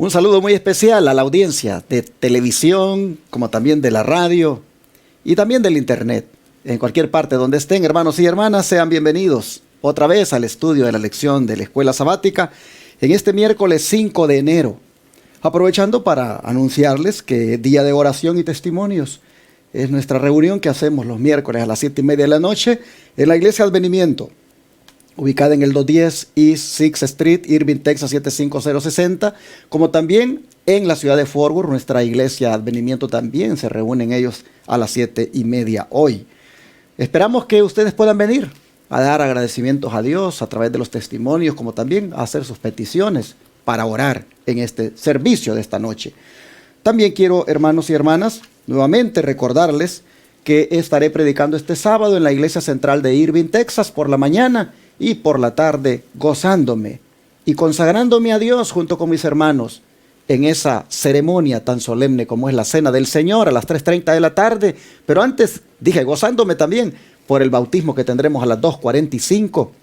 Un saludo muy especial a la audiencia de televisión, como también de la radio y también del internet. En cualquier parte donde estén, hermanos y hermanas, sean bienvenidos otra vez al estudio de la lección de la Escuela Sabática en este miércoles 5 de enero. Aprovechando para anunciarles que día de oración y testimonios es nuestra reunión que hacemos los miércoles a las 7:30 de la noche en la Iglesia Advenimiento, ubicada en el 210 East 6th Street, Irving, Texas 75060, como también en la ciudad de Fort Worth. Nuestra Iglesia Advenimiento también se reúnen ellos a las 7:30 hoy. Esperamos que ustedes puedan venir a dar agradecimientos a Dios a través de los testimonios, como también a hacer sus peticiones para orar en este servicio de esta noche. También quiero, hermanos y hermanas, nuevamente recordarles que estaré predicando este sábado en la Iglesia Central de Irving, Texas, por la mañana y por la tarde, gozándome y consagrándome a Dios junto con mis hermanos en esa ceremonia tan solemne como es la Cena del Señor a las 3:30 de la tarde. Pero antes dije gozándome también por el bautismo que tendremos a las 2:45,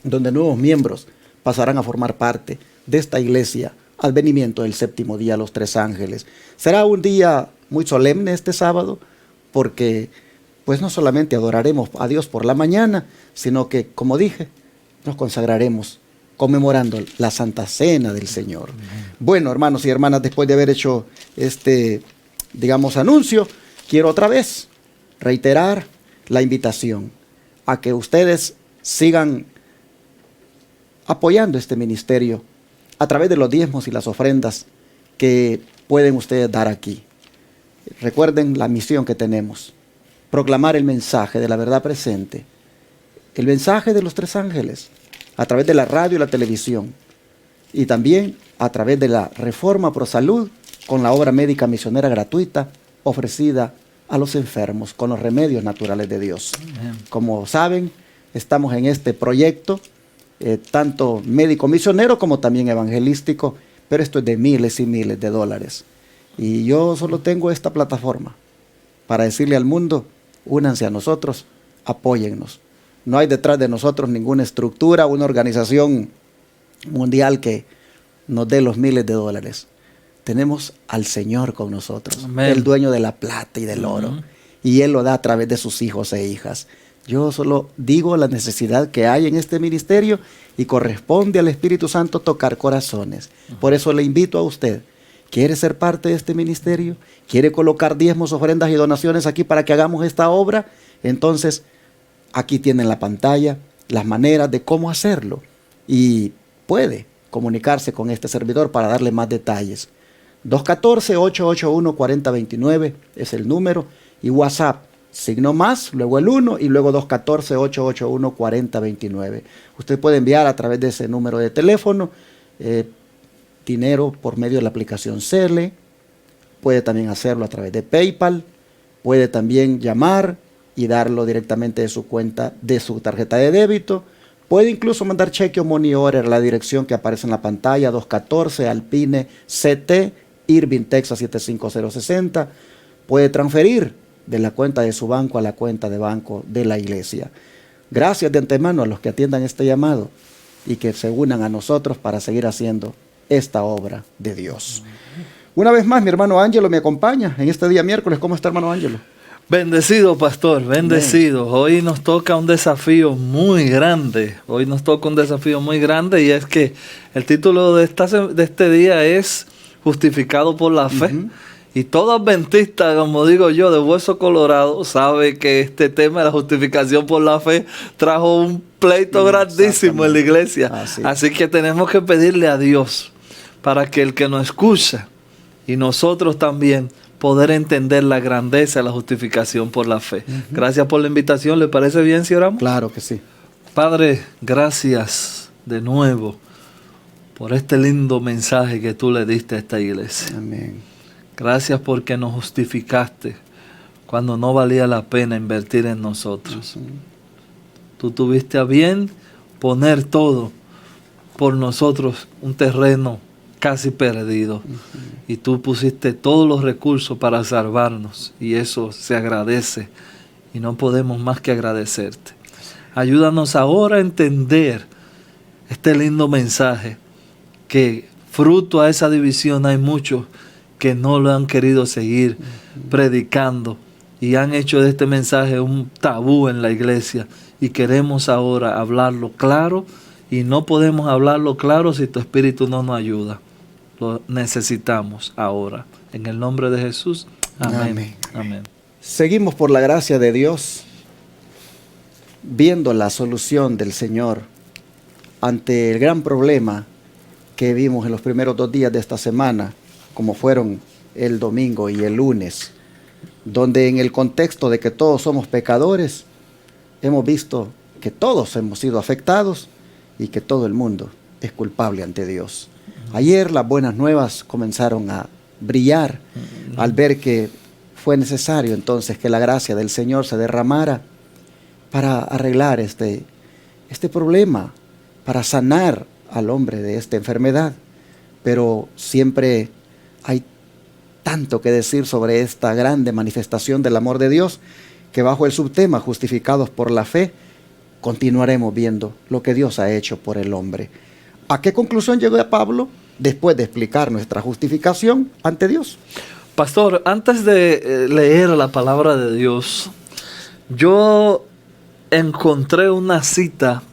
donde nuevos miembros pasarán a formar parte de esta iglesia Advenimiento del Séptimo Día, los Tres Ángeles. Será un día muy solemne este sábado, porque pues no solamente adoraremos a Dios por la mañana, sino que, como dije, nos consagraremos conmemorando la Santa Cena del Señor. Bueno, hermanos y hermanas, después de haber hecho este, anuncio, quiero otra vez reiterar la invitación a que ustedes sigan apoyando este ministerio a través de los diezmos y las ofrendas que pueden ustedes dar aquí. Recuerden la misión que tenemos: proclamar el mensaje de la verdad presente, el mensaje de los tres ángeles, a través de la radio y la televisión, y también a través de la Reforma Pro Salud, con la obra médica misionera gratuita ofrecida a los enfermos con los remedios naturales de Dios. Amén. Como saben, estamos en este proyecto, tanto médico misionero como también evangelístico, pero esto es de miles y miles de dólares. Y yo solo tengo esta plataforma para decirle al mundo: únanse a nosotros, apóyennos. No hay detrás de nosotros ninguna estructura, una organización mundial que nos dé los miles de dólares. Tenemos al Señor con nosotros, Amén, el dueño de la plata y del oro. Y Él lo da a través de sus hijos e hijas. Yo solo digo la necesidad que hay en este ministerio y corresponde al Espíritu Santo tocar corazones. Por eso le invito a usted: ¿quiere ser parte de este ministerio? ¿Quiere colocar diezmos, ofrendas y donaciones aquí para que hagamos esta obra? Entonces, aquí tienen la pantalla las maneras de cómo hacerlo. Y puede comunicarse con este servidor para darle más detalles. 214-881-4029 es el número. Y WhatsApp, signo más, luego el 1 y luego 214-881-4029. Usted puede enviar a través de ese número de teléfono dinero por medio de la aplicación Zelle. Puede también hacerlo a través de PayPal. Puede también llamar y darlo directamente de su cuenta, de su tarjeta de débito. Puede incluso mandar cheque o money order a la dirección que aparece en la pantalla: 214 Alpine CT, Irving, Texas 75060. Puede transferir de la cuenta de su banco a la cuenta de banco de la iglesia. Gracias de antemano a los que atiendan este llamado y que se unan a nosotros para seguir haciendo esta obra de Dios. Una vez más, mi hermano Ángelo me acompaña en este día miércoles. ¿Cómo está, hermano Ángelo? Bendecido, pastor, bendecido. Bien. Hoy nos toca un desafío muy grande. Y es que el título de este día es Justificado por la Fe. Y todo adventista, como digo yo, de hueso colorado, sabe que este tema de la justificación por la fe trajo un pleito grandísimo en la iglesia. Así que tenemos que pedirle a Dios para que el que nos escucha y nosotros también poder entender la grandeza de la justificación por la fe. Gracias por la invitación. ¿Le parece bien si oramos? Claro que sí. Padre, gracias de nuevo por este lindo mensaje que tú le diste a esta iglesia. Amén. Gracias porque nos justificaste cuando no valía la pena invertir en nosotros. Tú tuviste a bien poner todo por nosotros, un terreno casi perdido. Y tú pusiste todos los recursos para salvarnos. Y eso se agradece. Y no podemos más que agradecerte. Ayúdanos ahora a entender este lindo mensaje que fruto a esa división hay muchos que no lo han querido seguir predicando y han hecho de este mensaje un tabú en la iglesia. Y queremos ahora hablarlo claro, y no podemos hablarlo claro si tu espíritu no nos ayuda. Lo necesitamos ahora. En el nombre de Jesús. Amén. Amén. Seguimos por la gracia de Dios, viendo la solución del Señor ante el gran problema que vimos en los primeros 2 días de esta semana, como fueron el domingo y el lunes, donde en el contexto de que todos somos pecadores, hemos visto que todos hemos sido afectados y que todo el mundo es culpable ante Dios. Ayer las buenas nuevas comenzaron a brillar al ver que fue necesario entonces que la gracia del Señor se derramara para arreglar este problema, para sanar al hombre de esta enfermedad. Pero siempre hay tanto que decir sobre esta grande manifestación del amor de Dios, que bajo el subtema justificados por la fe, continuaremos viendo lo que Dios ha hecho por el hombre. ¿A qué conclusión llegó Pablo después de explicar nuestra justificación ante Dios? Pastor, antes de leer la palabra de Dios, yo encontré una cita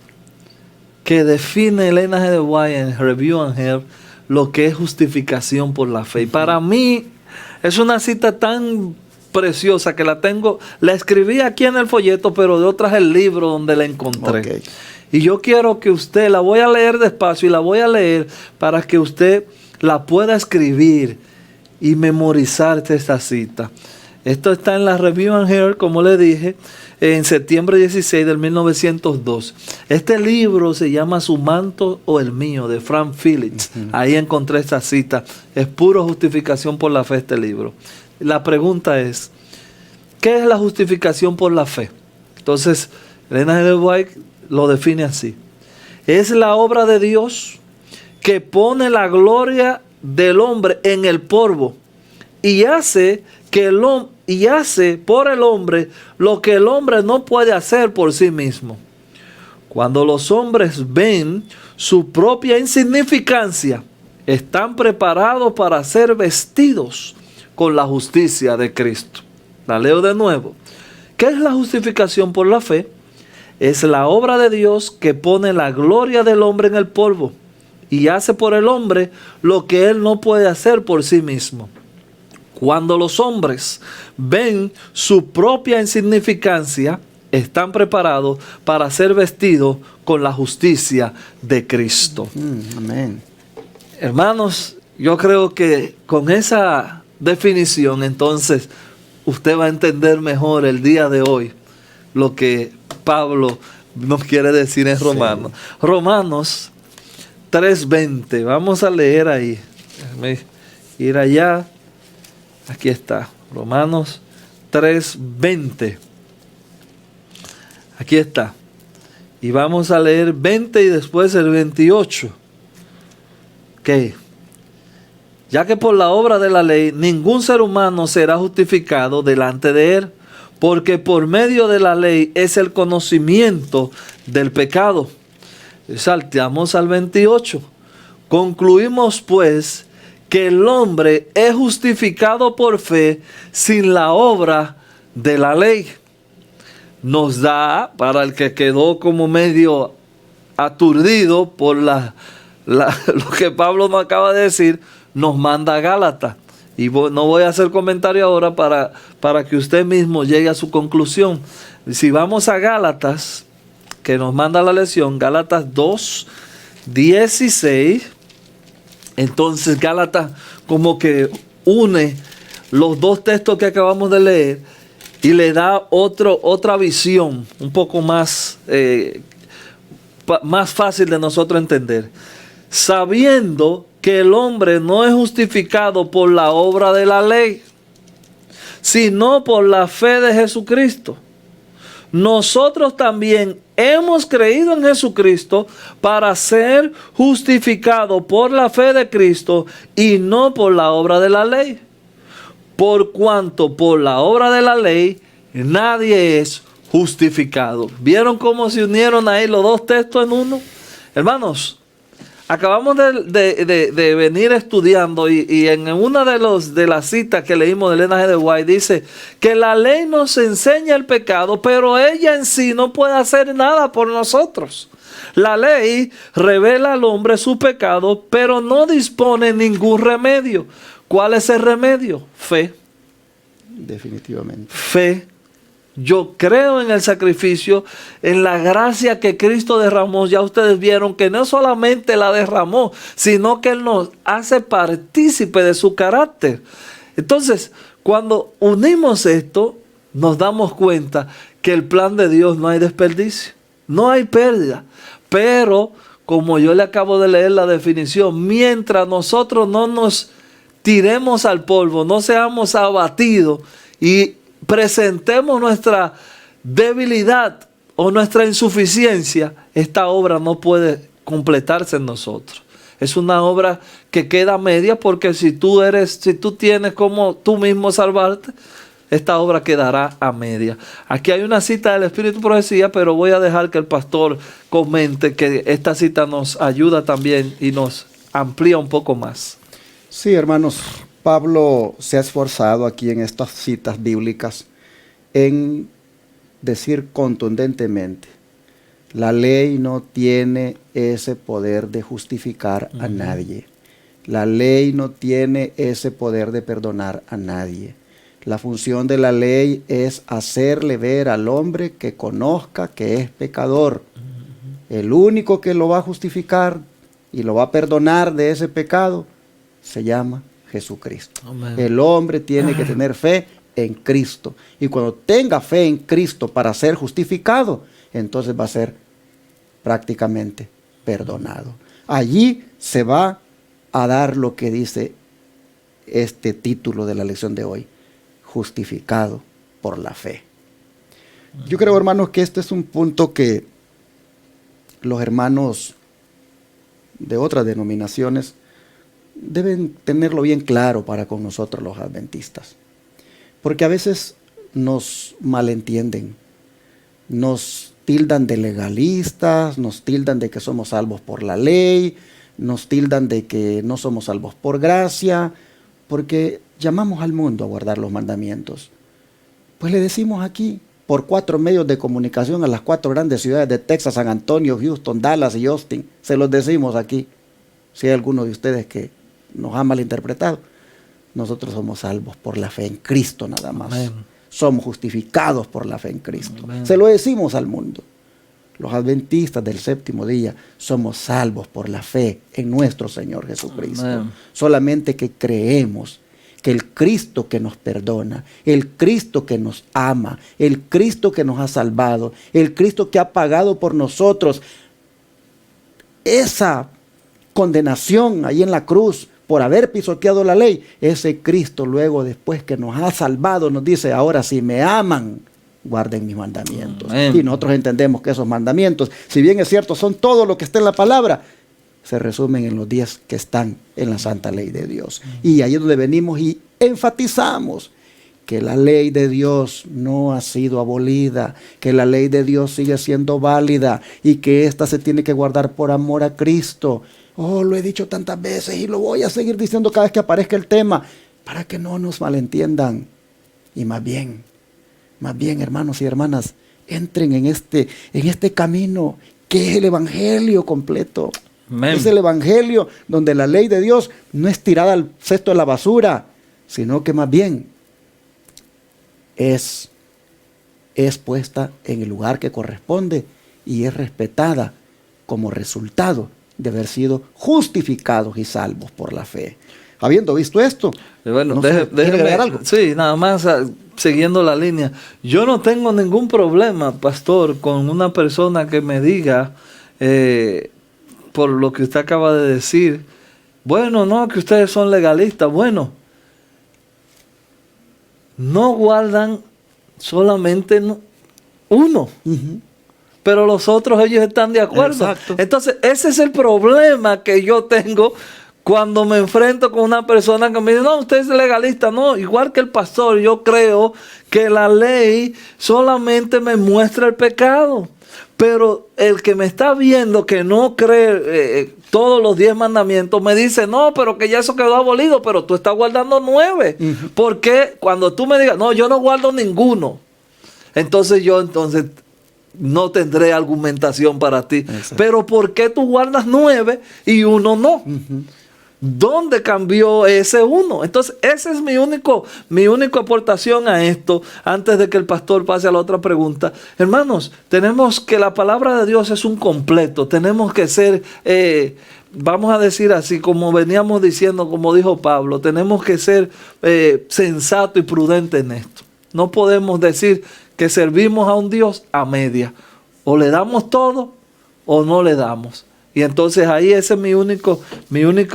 que define Elena G. de White en Review and Help lo que es justificación por la fe. Y para mí es una cita tan preciosa que la escribí aquí en el folleto, pero de otra es el libro donde la encontré. Okay. Y yo quiero que usted, la voy a leer despacio y la voy a leer para que usted la pueda escribir y memorizar esta cita. Esto está en la Review and Help, como le dije, en septiembre 16 del 1902. Este libro se llama Su manto o el mío, de Frank Phillips. Ahí encontré esta cita. Es pura justificación por la fe este libro. La pregunta es, ¿qué es la justificación por la fe? Entonces, Elena G. de White lo define así. Es la obra de Dios que pone la gloria del hombre en el polvo y hace por el hombre lo que el hombre no puede hacer por sí mismo. Cuando los hombres ven su propia insignificancia, están preparados para ser vestidos con la justicia de Cristo. La leo de nuevo. ¿Qué es la justificación por la fe? Es la obra de Dios que pone la gloria del hombre en el polvo y hace por el hombre lo que él no puede hacer por sí mismo. Cuando los hombres ven su propia insignificancia, están preparados para ser vestidos con la justicia de Cristo. Amén. Hermanos, yo creo que con esa definición, entonces, usted va a entender mejor el día de hoy lo que Pablo nos quiere decir en Romanos. Sí. Romanos 3:20. Vamos a leer ahí. Déjame ir allá. Aquí está. Romanos 3:20. Aquí está. Y vamos a leer 20 y después el 28. Ok. Ya que por la obra de la ley ningún ser humano será justificado delante de él, porque por medio de la ley es el conocimiento del pecado. Saltamos al 28. Concluimos pues que el hombre es justificado por fe sin la obra de la ley. Nos da, para el que quedó como medio aturdido por lo que Pablo nos acaba de decir, nos manda a Gálatas. Y no voy a hacer comentario ahora para que usted mismo llegue a su conclusión. Si vamos a Gálatas, que nos manda la lección, Gálatas 2:16, entonces Gálatas como que une los dos textos que acabamos de leer y le da otra visión, un poco más fácil de nosotros entender. Sabiendo que el hombre no es justificado por la obra de la ley, sino por la fe de Jesucristo. Nosotros también hemos creído en Jesucristo para ser justificados por la fe de Cristo y no por la obra de la ley. Por cuanto por la obra de la ley nadie es justificado. ¿Vieron cómo se unieron ahí los dos textos en uno? Hermanos, acabamos de venir estudiando y en una de las citas que leímos de Elena G. de White dice que la ley nos enseña el pecado, pero ella en sí no puede hacer nada por nosotros. La ley revela al hombre su pecado, pero no dispone ningún remedio. ¿Cuál es el remedio? Fe. Definitivamente. Fe. Yo creo en el sacrificio, en la gracia que Cristo derramó. Ya ustedes vieron que no solamente la derramó, sino que Él nos hace partícipe de su carácter. Entonces, cuando unimos esto, nos damos cuenta que el plan de Dios no hay desperdicio, no hay pérdida. Pero, como yo le acabo de leer la definición, mientras nosotros no nos tiremos al polvo, no seamos abatidos y presentemos nuestra debilidad o nuestra insuficiencia, esta obra no puede completarse en nosotros. Es una obra que queda media, porque si tú tienes como tú mismo salvarte, esta obra quedará a media. Aquí hay una cita del Espíritu de Profecía, pero voy a dejar que el pastor comente que esta cita nos ayuda también y nos amplía un poco más. Sí, hermanos, Pablo se ha esforzado aquí en estas citas bíblicas en decir contundentemente: la ley no tiene ese poder de justificar a nadie. La ley no tiene ese poder de perdonar a nadie. La función de la ley es hacerle ver al hombre que conozca que es pecador. El único que lo va a justificar y lo va a perdonar de ese pecado se llama Jesucristo. Amén. El hombre tiene que tener fe en Cristo. Y cuando tenga fe en Cristo para ser justificado, entonces va a ser prácticamente perdonado. Allí se va a dar lo que dice este título de la lección de hoy: justificado por la fe. Yo creo, hermanos, que este es un punto que los hermanos de otras denominaciones deben tenerlo bien claro para con nosotros los adventistas. Porque a veces nos malentienden, nos tildan de legalistas, nos tildan de que somos salvos por la ley, nos tildan de que no somos salvos por gracia, porque llamamos al mundo a guardar los mandamientos. Pues le decimos aquí, por 4 medios de comunicación, a las 4 grandes ciudades de Texas, San Antonio, Houston, Dallas y Austin, se los decimos aquí. Si hay alguno de ustedes que nos ha malinterpretado, nosotros somos salvos por la fe en Cristo nada más. Amén. Somos justificados por la fe en Cristo. Amén. Se lo decimos al mundo. Los adventistas del séptimo día somos salvos por la fe en nuestro Señor Jesucristo. Amén. Solamente que creemos que el Cristo que nos perdona, el Cristo que nos ama, el Cristo que nos ha salvado, el Cristo que ha pagado por nosotros esa condenación ahí en la cruz por haber pisoteado la ley, ese Cristo luego, después que nos ha salvado, nos dice: ahora si me aman, guarden mis mandamientos. Amén. Y nosotros entendemos que esos mandamientos, si bien es cierto, son todo lo que está en la palabra, se resumen en los 10 que están en la santa ley de Dios. Y ahí es donde venimos y enfatizamos que la ley de Dios no ha sido abolida, que la ley de Dios sigue siendo válida y que ésta se tiene que guardar por amor a Cristo. Oh, lo he dicho tantas veces y lo voy a seguir diciendo cada vez que aparezca el tema, para que no nos malentiendan. Y más bien, hermanos y hermanas, entren en este camino que es el evangelio completo. Amén. Es el evangelio donde la ley de Dios no es tirada al cesto de la basura, sino que más bien es puesta en el lugar que corresponde y es respetada como resultado de haber sido justificados y salvos por la fe. Habiendo visto esto, bueno, ¿no déjeme agregar algo? Sí, nada más siguiendo la línea. Yo no tengo ningún problema, pastor, con una persona que me diga, por lo que usted acaba de decir, bueno, no, que ustedes son legalistas. Bueno, no guardan solamente uno. Uh-huh. Pero los otros, ellos están de acuerdo. Exacto. Entonces, ese es el problema que yo tengo cuando me enfrento con una persona que me dice: no, usted es legalista. No, igual que el pastor, yo creo que la ley solamente me muestra el pecado. Pero el que me está viendo que no cree, todos los 10 mandamientos, me dice, no, pero que ya eso quedó abolido, pero tú estás guardando 9. ¿Por qué? Cuando tú me digas, no, yo no guardo ninguno, entonces no tendré argumentación para ti. Exacto. Pero ¿por qué tú guardas 9 y uno no? ¿Dónde cambió ese uno? Entonces, esa es mi única aportación a esto, antes de que el pastor pase a la otra pregunta. Hermanos, tenemos que la palabra de Dios es un completo. Tenemos que ser, vamos a decir así, como veníamos diciendo, como dijo Pablo, tenemos que ser sensato y prudente en esto. No podemos decir que servimos a un Dios a media. O le damos todo o no le damos. Y entonces ahí esa es mi única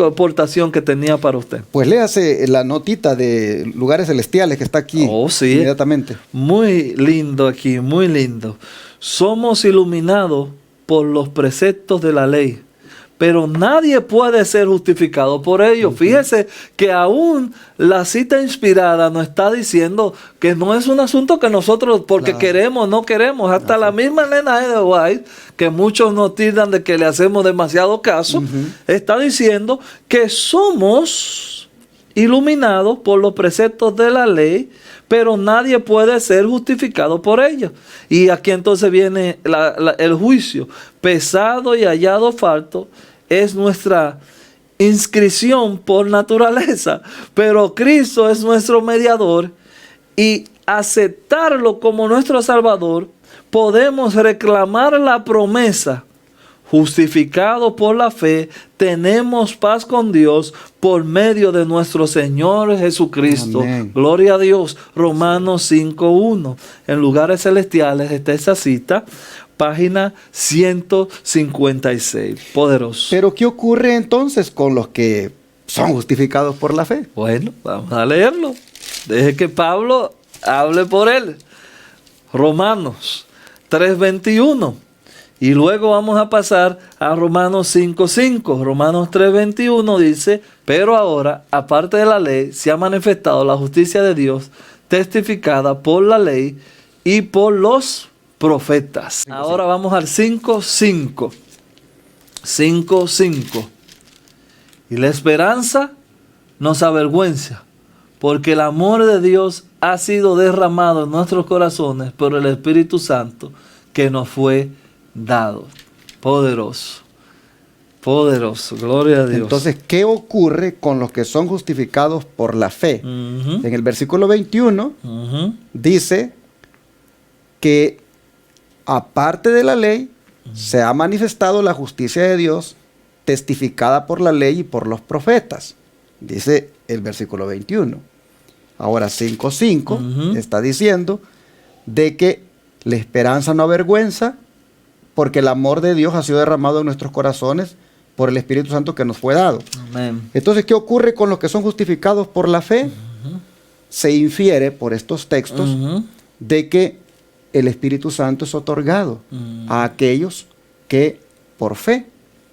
aportación que tenía para usted. Pues léase la notita de lugares celestiales que está aquí. Oh, sí. Inmediatamente. Muy lindo aquí, muy lindo. Somos iluminados por los preceptos de la ley, pero nadie puede ser justificado por ello. Fíjese que aún la cita inspirada nos está diciendo que no es un asunto que nosotros, porque queremos, no queremos. Hasta la misma Elena G. de White, que muchos nos tildan de que le hacemos demasiado caso, está diciendo que somos iluminados por los preceptos de la ley, pero nadie puede ser justificado por ellos. Y aquí entonces viene el juicio. Pesado y hallado falto es nuestra inscripción por naturaleza, pero Cristo es nuestro mediador, y aceptarlo como nuestro Salvador, podemos reclamar la promesa. Justificado por la fe, tenemos paz con Dios por medio de nuestro Señor Jesucristo. Amén. Gloria a Dios. Romanos 5:1. En lugares celestiales está esa cita, página 156. Poderoso. Pero ¿qué ocurre entonces con los que son justificados por la fe? Bueno, vamos a leerlo. Deje que Pablo hable por él. Romanos 3:21. Y luego vamos a pasar a Romanos 5:5. Romanos 3:21 dice, pero ahora, aparte de la ley, se ha manifestado la justicia de Dios, testificada por la ley y por los profetas. Ahora vamos al 5:5. 5:5. Y la esperanza nos avergüenza, porque el amor de Dios ha sido derramado en nuestros corazones por el Espíritu Santo que nos fue dado. Poderoso. Poderoso. Gloria a Dios. Entonces, ¿qué ocurre con los que son justificados por la fe? En el versículo 21 dice que aparte de la ley se ha manifestado la justicia de Dios testificada por la ley y por los profetas. Dice el versículo 21. Ahora 5:5 está diciendo de que la esperanza no avergüenza, porque el amor de Dios ha sido derramado en nuestros corazones por el Espíritu Santo que nos fue dado. Amén. Entonces, ¿qué ocurre con los que son justificados por la fe? Se infiere por estos textos de que el Espíritu Santo es otorgado a aquellos que por fe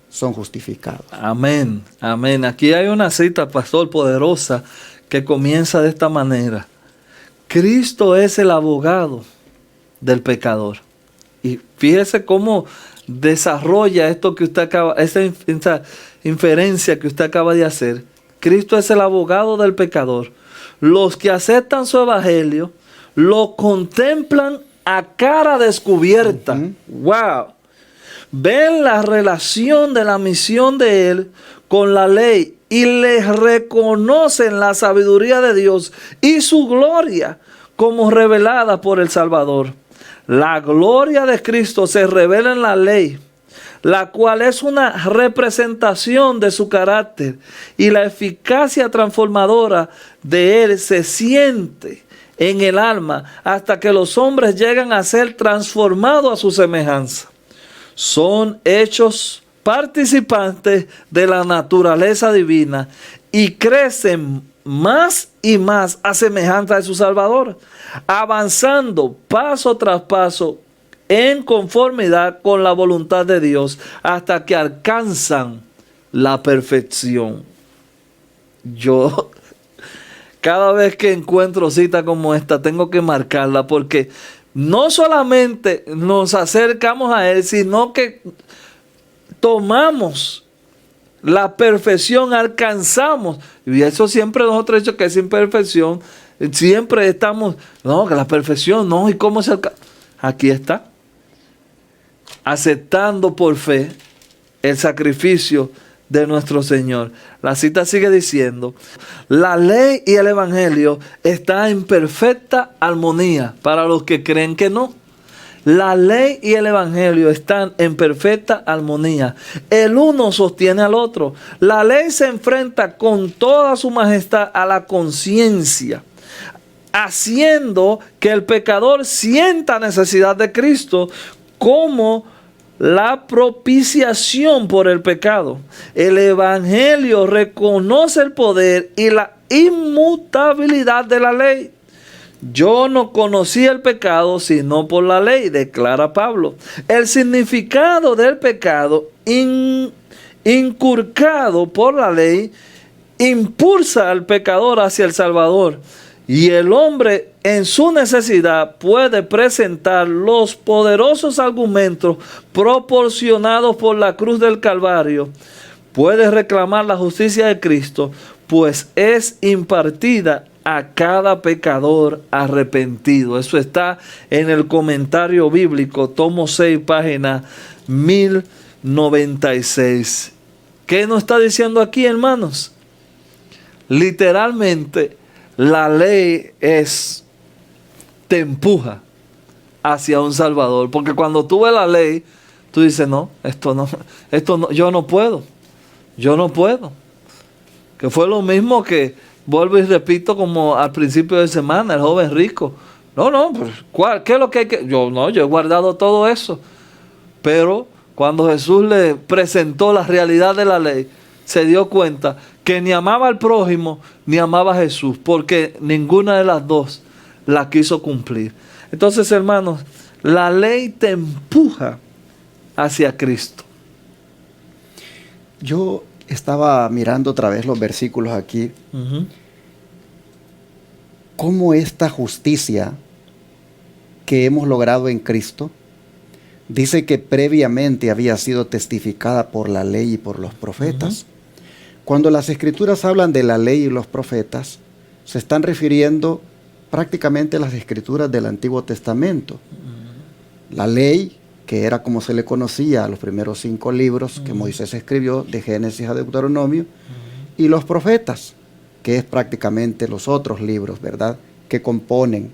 son justificados. Amén, amén. Aquí hay una cita, pastor, poderosa, que comienza de esta manera. Cristo es el abogado del pecador. Y fíjese cómo desarrolla esto que usted acaba, esa inferencia que usted acaba de hacer. Cristo es el abogado del pecador. Los que aceptan su evangelio lo contemplan a cara descubierta. ¡Wow! Ven la relación de la misión de Él con la ley y les reconocen la sabiduría de Dios y su gloria como revelada por el Salvador. La gloria de Cristo se revela en la ley, la cual es una representación de su carácter, y la eficacia transformadora de Él se siente en el alma hasta que los hombres llegan a ser transformados a su semejanza. Son hechos participantes de la naturaleza divina y crecen más y más a semejanza de su Salvador, avanzando paso tras paso en conformidad con la voluntad de Dios hasta que alcanzan la perfección. Yo cada vez que encuentro cita como esta tengo que marcarla, porque no solamente nos acercamos a Él, sino que tomamos la perfección alcanzamos. Y eso siempre nosotros hemos dicho que es imperfección. Siempre estamos, no, que la perfección, no, ¿y cómo se alcanza? Aquí está. Aceptando por fe el sacrificio de nuestro Señor. La cita sigue diciendo, la ley y el evangelio están en perfecta armonía para los que creen que no. La ley y el evangelio están en perfecta armonía. El uno sostiene al otro. La ley se enfrenta con toda su majestad a la conciencia, haciendo que el pecador sienta necesidad de Cristo como la propiciación por el pecado. El evangelio reconoce el poder y la inmutabilidad de la ley. Yo no conocí el pecado sino por la ley, declara Pablo. El significado del pecado inculcado por la ley impulsa al pecador hacia el Salvador. Y el hombre en su necesidad puede presentar los poderosos argumentos proporcionados por la cruz del Calvario. Puede reclamar la justicia de Cristo, pues es impartida a cada pecador arrepentido. Eso está en el comentario bíblico, tomo 6, página 1096. ¿Qué nos está diciendo aquí, hermanos? Literalmente, la ley te empuja hacia un Salvador. Porque cuando tú ves la ley, tú dices, no, yo no puedo. Que fue lo mismo que, vuelvo y repito, como al principio de semana, el joven rico. Pues, ¿qué es lo que hay que...? Yo he guardado todo eso. Pero cuando Jesús le presentó la realidad de la ley, se dio cuenta que ni amaba al prójimo, ni amaba a Jesús, porque ninguna de las dos la quiso cumplir. Entonces, hermanos, la ley te empuja hacia Cristo. Yo estaba mirando otra vez los versículos aquí. Cómo esta justicia que hemos logrado en Cristo, dice que previamente había sido testificada por la ley y por los profetas. Cuando las escrituras hablan de la ley y los profetas, se están refiriendo prácticamente a las escrituras del Antiguo Testamento. La ley, que era como se le conocía a los primeros 5 libros que Moisés escribió, de Génesis a Deuteronomio, y los profetas, que es prácticamente los otros libros, ¿verdad?, que componen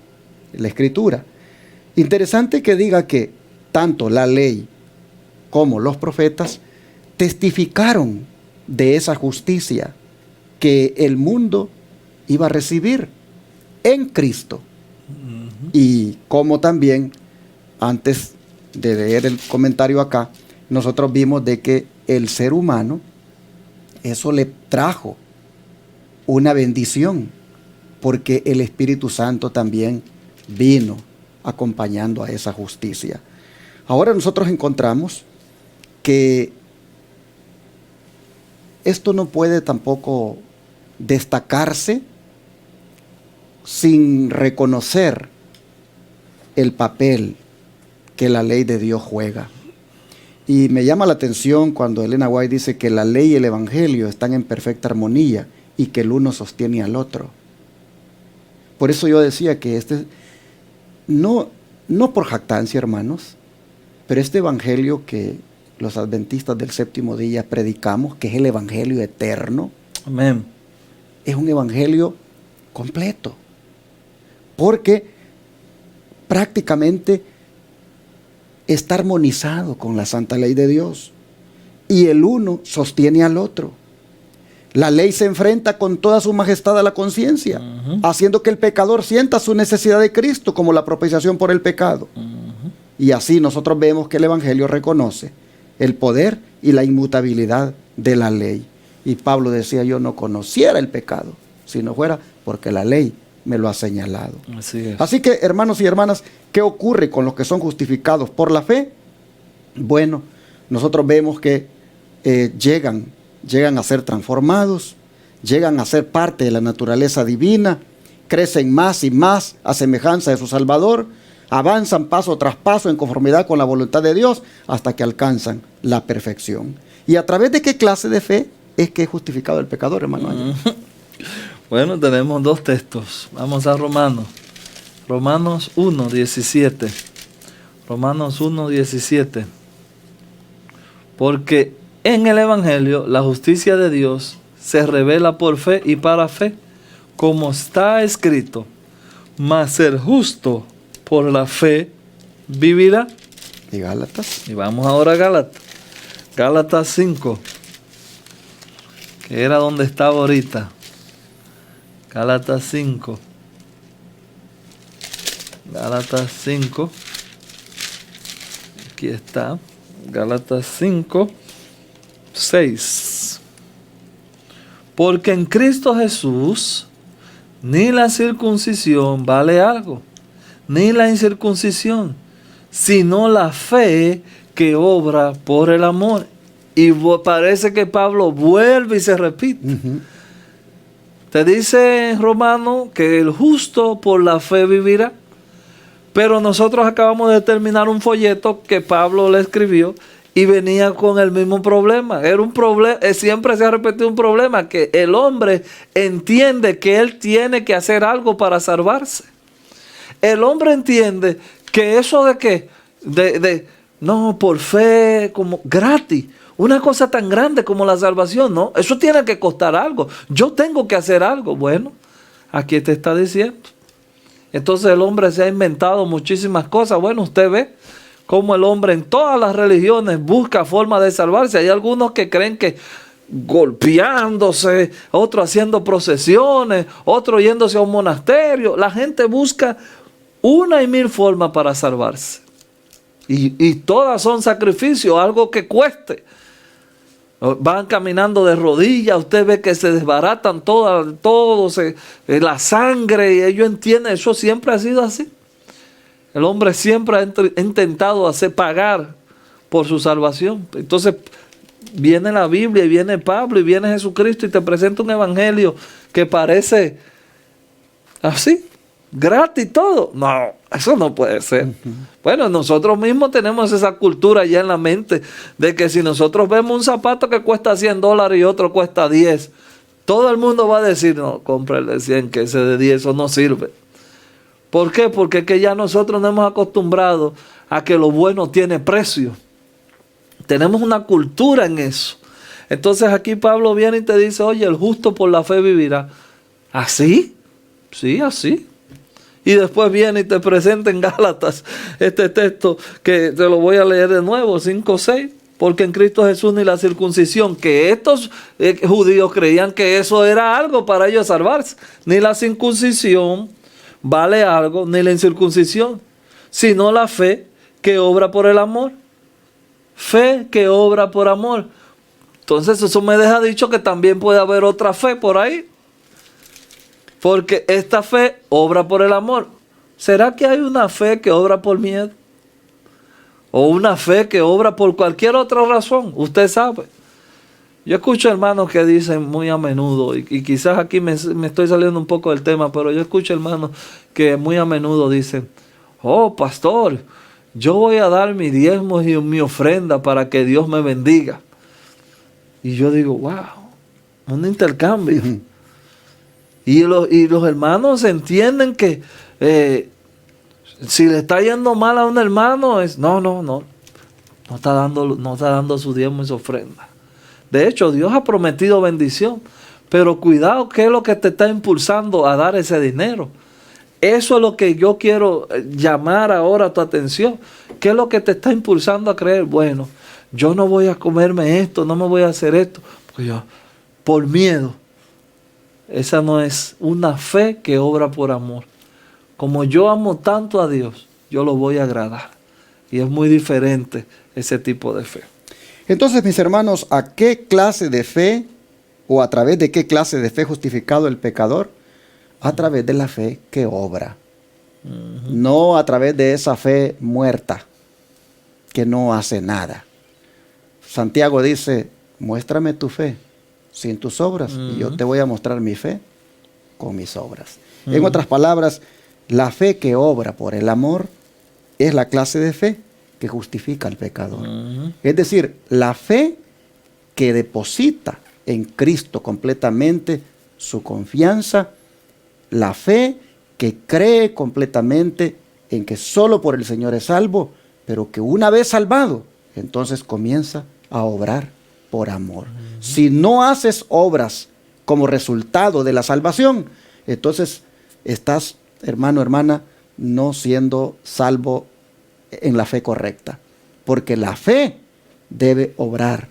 la escritura. Interesante que diga que tanto la ley como los profetas testificaron de esa justicia que el mundo iba a recibir en Cristo. Y como también, antes de leer el comentario acá, nosotros vimos de que el ser humano, eso le trajo una bendición, porque el Espíritu Santo también vino acompañando a esa justicia. Ahora nosotros encontramos que esto no puede tampoco destacarse sin reconocer el papel que la ley de Dios juega. Y me llama la atención cuando Elena White dice que la ley y el evangelio están en perfecta armonía y que el uno sostiene al otro. Por eso yo decía que no por jactancia, hermanos, pero este evangelio que los adventistas del séptimo día predicamos, que es el evangelio eterno, amén, es un evangelio completo, porque prácticamente está armonizado con la santa ley de Dios, y el uno sostiene al otro. La ley se enfrenta con toda su majestad a la conciencia, haciendo que el pecador sienta su necesidad de Cristo como la propiciación por el pecado. Y así nosotros vemos que el evangelio reconoce el poder y la inmutabilidad de la ley. Y Pablo decía, yo no conociera el pecado, si no fuera porque la ley me lo ha señalado. Así que, hermanos y hermanas, ¿qué ocurre con los que son justificados por la fe? Bueno, nosotros vemos que llegan a ser transformados, llegan a ser parte de la naturaleza divina, crecen más y más a semejanza de su Salvador, avanzan paso tras paso en conformidad con la voluntad de Dios hasta que alcanzan la perfección. ¿Y a través de qué clase de fe? es que es justificado el pecador, hermano Ángel? Bueno, tenemos dos textos. Vamos a Romanos. Romanos 1:17. Romanos 1:17. Porque en el Evangelio la justicia de Dios se revela por fe y para fe, como está escrito, mas el justo por la fe vivirá. ¿Y Gálatas? Y vamos ahora a Gálatas. Gálatas 5, que era donde estaba ahorita. Gálatas 5. Gálatas 5. Aquí está. Gálatas 5, 6. Porque en Cristo Jesús ni la circuncisión vale algo, ni la incircuncisión, sino la fe que obra por el amor. Y parece que Pablo vuelve y se repite. Te dice en Romano que el justo por la fe vivirá. Pero nosotros acabamos de terminar un folleto que Pablo le escribió y venía con el mismo problema. Era un problema, siempre se ha repetido un problema, que el hombre entiende que él tiene que hacer algo para salvarse. El hombre entiende que eso de que, no, por fe, como gratis, una cosa tan grande como la salvación, no, eso tiene que costar algo. Yo tengo que hacer algo. Bueno, aquí te está diciendo. Entonces el hombre se ha inventado muchísimas cosas. Bueno, usted ve cómo el hombre en todas las religiones busca formas de salvarse. Hay algunos que creen que golpeándose, otros haciendo procesiones, otros yéndose a un monasterio. La gente busca una y mil formas para salvarse. Y todas son sacrificios, algo que cueste. Van caminando de rodillas, usted ve que se desbaratan todo, la sangre, y ellos entienden, eso siempre ha sido así. El hombre siempre ha intentado hacer pagar por su salvación. Entonces viene la Biblia y viene Pablo y viene Jesucristo y te presenta un evangelio que parece así, gratis todo. No, eso no puede ser. Bueno, nosotros mismos tenemos esa cultura ya en la mente de que si nosotros vemos un zapato que cuesta $100 y otro cuesta 10, todo el mundo va a decir, no, compra el de 100, que ese de 10, eso no sirve. ¿Por qué? Porque es que ya nosotros nos hemos acostumbrado a que lo bueno tiene precio. Tenemos una cultura en eso. Entonces aquí Pablo viene y te dice, oye, el justo por la fe vivirá. ¿Así? Sí, así. Y después viene y te presenta en Gálatas este texto que te lo voy a leer de nuevo, 5:6. Porque en Cristo Jesús ni la circuncisión, que estos judíos creían que eso era algo para ellos salvarse, ni la circuncisión vale algo, ni la incircuncisión, sino la fe que obra por el amor. Fe que obra por amor. Entonces eso me deja dicho que también puede haber otra fe por ahí. Porque esta fe obra por el amor. ¿Será que hay una fe que obra por miedo? ¿O una fe que obra por cualquier otra razón? Usted sabe. Yo escucho hermanos que dicen muy a menudo, y quizás aquí me estoy saliendo un poco del tema, pero yo escucho hermanos que muy a menudo dicen, oh pastor, yo voy a dar mi diezmo y mi ofrenda para que Dios me bendiga. Y yo digo, wow, un intercambio. Y los hermanos entienden que si le está yendo mal a un hermano, no está dando su diezmo y su ofrenda. De hecho, Dios ha prometido bendición, pero cuidado, ¿qué es lo que te está impulsando a dar ese dinero? Eso es lo que yo quiero llamar ahora tu atención. ¿Qué es lo que te está impulsando a creer? Bueno, yo no voy a comerme esto, no me voy a hacer esto, por miedo. Esa no es una fe que obra por amor. Como yo amo tanto a Dios, yo lo voy a agradar. Y es muy diferente ese tipo de fe. Entonces, mis hermanos, ¿a qué clase de fe o a través de qué clase de fe justificado el pecador? A través de la fe que obra. No a través de esa fe muerta que no hace nada. Santiago dice, muéstrame tu fe sin tus obras y yo te voy a mostrar mi fe con mis obras. En otras palabras, la fe que obra por el amor es la clase de fe que justifica al pecador. Es decir, la fe que deposita en Cristo completamente su confianza, la fe que cree completamente en que solo por el Señor es salvo, pero que una vez salvado, entonces comienza a obrar por amor. Si no haces obras como resultado de la salvación, entonces estás, hermano, hermana, no siendo salvo en la fe correcta, porque la fe debe obrar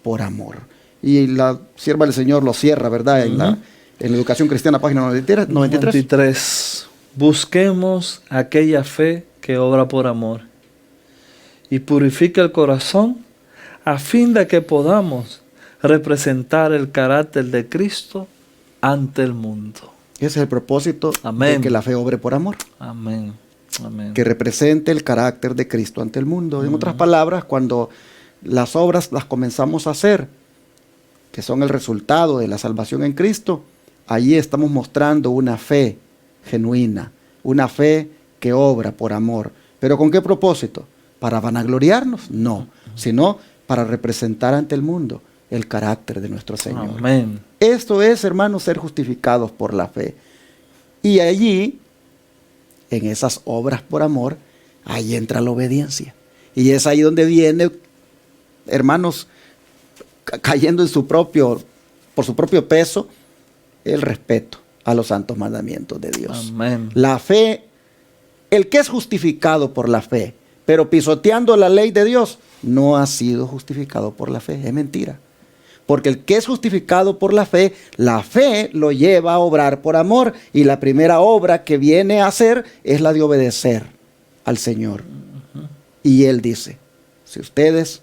por amor. Y la sierva del Señor lo cierra, ¿verdad? En la Educación Cristiana, página 93. Busquemos aquella fe que obra por amor y purifica el corazón a fin de que podamos representar el carácter de Cristo ante el mundo. Ese es el propósito. Amén. De que la fe obre por amor. Amén. Amén. Que represente el carácter de Cristo ante el mundo. En otras palabras, cuando las obras las comenzamos a hacer, que son el resultado de la salvación en Cristo, allí estamos mostrando una fe genuina, una fe que obra por amor. ¿Pero con qué propósito? ¿Para vanagloriarnos? No, sino para representar ante el mundo el carácter de nuestro Señor. Amén. Esto es, hermanos, ser justificados por la fe. Y allí, en esas obras por amor, ahí entra la obediencia. Y es ahí donde viene, hermanos, cayendo por su propio peso, el respeto a los santos mandamientos de Dios. Amén. La fe, el que es justificado por la fe, pero pisoteando la ley de Dios, no ha sido justificado por la fe. Es mentira. Porque el que es justificado por la fe lo lleva a obrar por amor. Y la primera obra que viene a hacer es la de obedecer al Señor. Y Él dice, si ustedes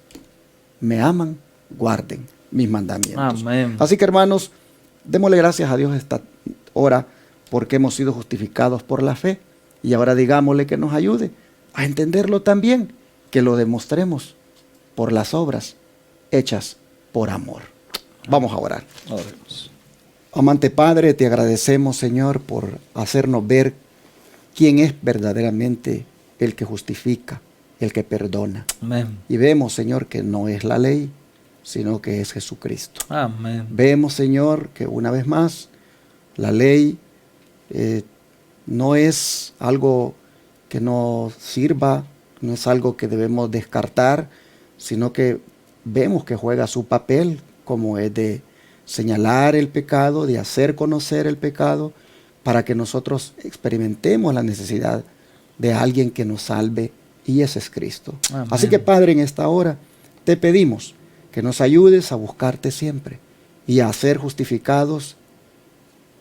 me aman, guarden mis mandamientos. Amén. Así que, hermanos, démosle gracias a Dios esta hora porque hemos sido justificados por la fe. Y ahora digámosle que nos ayude a entenderlo también, que lo demostremos por las obras hechas por amor. Vamos a orar. Oremos. Amante Padre, te agradecemos, Señor, por hacernos ver quién es verdaderamente el que justifica, el que perdona. Amén. Y vemos, Señor, que no es la ley, sino que es Jesucristo. Amén. Vemos, Señor, que una vez más la ley no es algo que nos sirva, no es algo que debemos descartar, sino que vemos que juega su papel, como es de señalar el pecado, de hacer conocer el pecado, para que nosotros experimentemos la necesidad de alguien que nos salve, y ese es Cristo. Amén. Así que, Padre, en esta hora te pedimos que nos ayudes a buscarte siempre y a ser justificados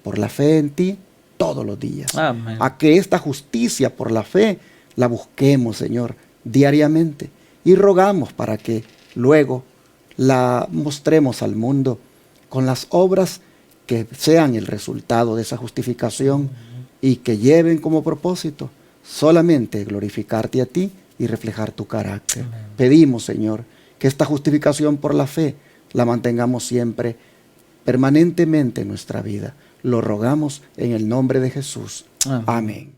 por la fe en ti todos los días. Amén. A que esta justicia por la fe la busquemos, Señor, diariamente, y rogamos para que luego la mostremos al mundo con las obras que sean el resultado de esa justificación y que lleven como propósito solamente glorificarte a ti y reflejar tu carácter. Amén. Pedimos, Señor, que esta justificación por la fe la mantengamos siempre, permanentemente en nuestra vida. Lo rogamos en el nombre de Jesús. Amén.